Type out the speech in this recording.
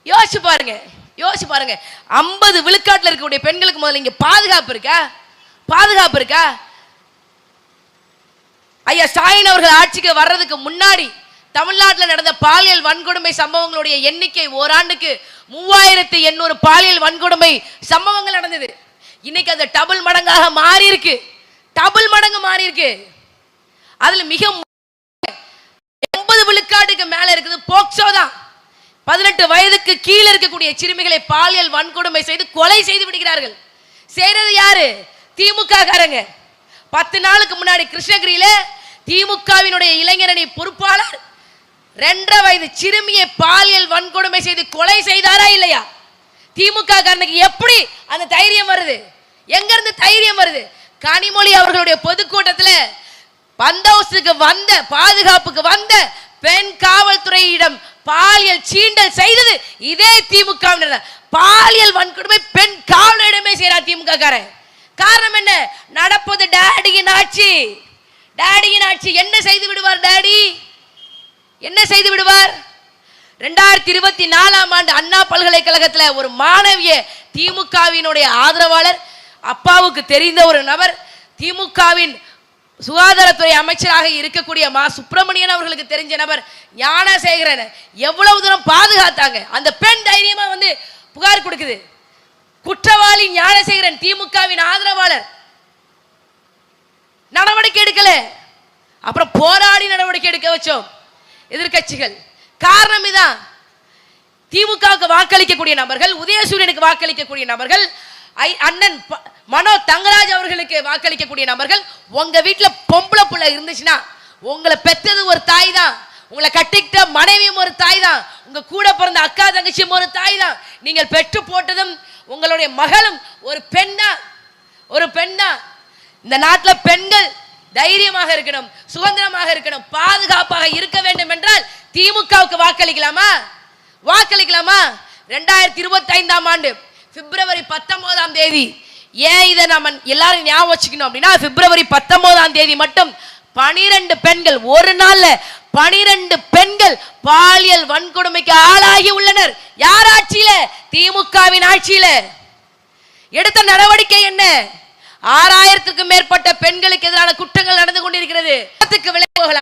யோசிச்சு பாருங்க, யோசிச்சு பாருங்க. 50 விழுக்காட்டில் இருக்கக்கூடிய பெண்களுக்கு முதல்ல இங்க பாதுகாப்பு இருக்கா? பாதுகாப்பு இருக்கா? ஐயா ஸ்டாலின் அவர்கள் ஆட்சிக்கு வர்றதுக்கு முன்னாடி தமிழ்நாட்டில் நடந்த பாலியல் வன்கொடுமை சம்பவங்களுடைய எண்ணிக்கை ஓராண்டுக்கு 3800 பாலியல் வன்கொடுமை சம்பவங்கள் நடந்தது. இன்னைக்கு அது டபுள் மடங்காக மாறி இருக்கு. டபுள் மடங்கு மாறி இருக்கு. அதுல மிக 80 விழுக்காட்டுக்கு மேல இருக்குது போக்சோ தான். 18 வயதுக்கு கீழே இருக்கக்கூடிய சிறுமிகளை பாலியல் வன்கொடுமை செய்து கொலை செய்து விடுகிறார்கள். செய்யறது யாரு? திமுக காரங்க. 10 நாளுக்கு முன்னாடி கிருஷ்ணகிரியில திமுகவினுடைய இளைஞரணி பொறுப்பாளர் 2.5 வயது சிறுமியை பாலியல் வன்கொடுமை செய்து கொலை செய்தாரா இல்லையா? திமுக காரனுக்கு எப்படி அந்த தைரியம் வருது? எங்க இருந்து தைரியம் வருது? கனிமொழி அவர்களுடைய பொதுக்கூட்டத்தில் பந்தோபஸ்துக்கு வந்த பாதுகாப்புக்கு வந்த பெண் காவல்துறையிடம் பாலியல் சீண்டல் செய்தது இதே திமுக. பாலியல் வன்கொடுமை பெண் காவலரிடமே செய்யறார் திமுக காரன். காரணம் என்ன? நடப்பது டாடியின் ஆட்சி. டாடியின் ஆட்சி. என்ன செய்து விடுவார் டாடி? என்ன செய்து விடுவார்? 2024ஆம் ஆண்டு அண்ணா பல்கலைக்கழகத்தில் ஒரு மாணவிய திமுகவினுடைய ஆதரவாளர், அப்பாவுக்கு தெரிந்த ஒரு நபர், திமுகவின் சுகாதாரத்துறை அமைச்சராக இருக்கக்கூடிய மா சுப்பிரமணியன் அவர்களுக்கு தெரிஞ்ச நபர் ஞானசேகரன் எவ்வளவு தூரம் பாதுகாத்தாங்க. அந்த பெண் தைரியமா வந்து புகார் கொடுக்குது. குற்றவாளி ஞானசேகரன் திமுகவின் ஆதரவாளர், நடவடிக்கை எடுக்கல. அப்புறம் போராடி நடவடிக்கை எடுக்க வச்சோம் எதிர்கட்சிகள். காரணம் இதான். திமுகவுக்கு வாக்களிக்கக்கூடிய நபர்கள், உதயசூரியனுக்கு வாக்களிக்கக்கூடிய நபர்கள், அண்ணன் மனோ தங்கராஜ் அவர்களுக்கு வாக்களிக்கக்கூடிய நபர்கள், உங்க வீட்டுல பொம்பளை புள்ள இருந்துச்சுன்னா உங்களை பெற்றது ஒரு தாய் தான், உங்களை கட்டிக்கிட்ட மனைவியும் ஒரு தாய் தான், உங்க கூட பிறந்த அக்கா தங்கச்சியும் ஒரு தாய் தான், நீங்கள் பெற்று போட்டதும் உங்களுடைய மகளும் ஒரு பெண்ணா, ஒரு பெண்ணா. இந்த நாட்டில் பெண்கள் தைரியமாக இருக்கணும், சுதந்திரமாக இருக்கணும், பாதுகாப்பாக இருக்க வேண்டும் என்றால் திமுகவுக்கு வாக்களிக்கலாமா? வாக்களிக்கலாமா? 2025ஆம் ஆண்டு பிப்ரவரி 19ஆம் தேதி, ஏன் இதை நம்ம எல்லாரும் ஞாபகம் வச்சுக்கணும் அப்படின்னா, பிப்ரவரி 19ஆம் தேதி மட்டும் 12 பெண்கள், ஒரு நாள்ல 12 பெண்கள் பாலியல் வன்கொடுமைக்கு ஆளாகி உள்ளனர். யார் ஆட்சியில? திமுகவின் ஆட்சியில. எடுத்த நடவடிக்கை என்ன? 6000க்கும் மேற்பட்ட பெண்களுக்கு எதிரான குற்றங்கள் நடந்து கொண்டிருக்கிறது.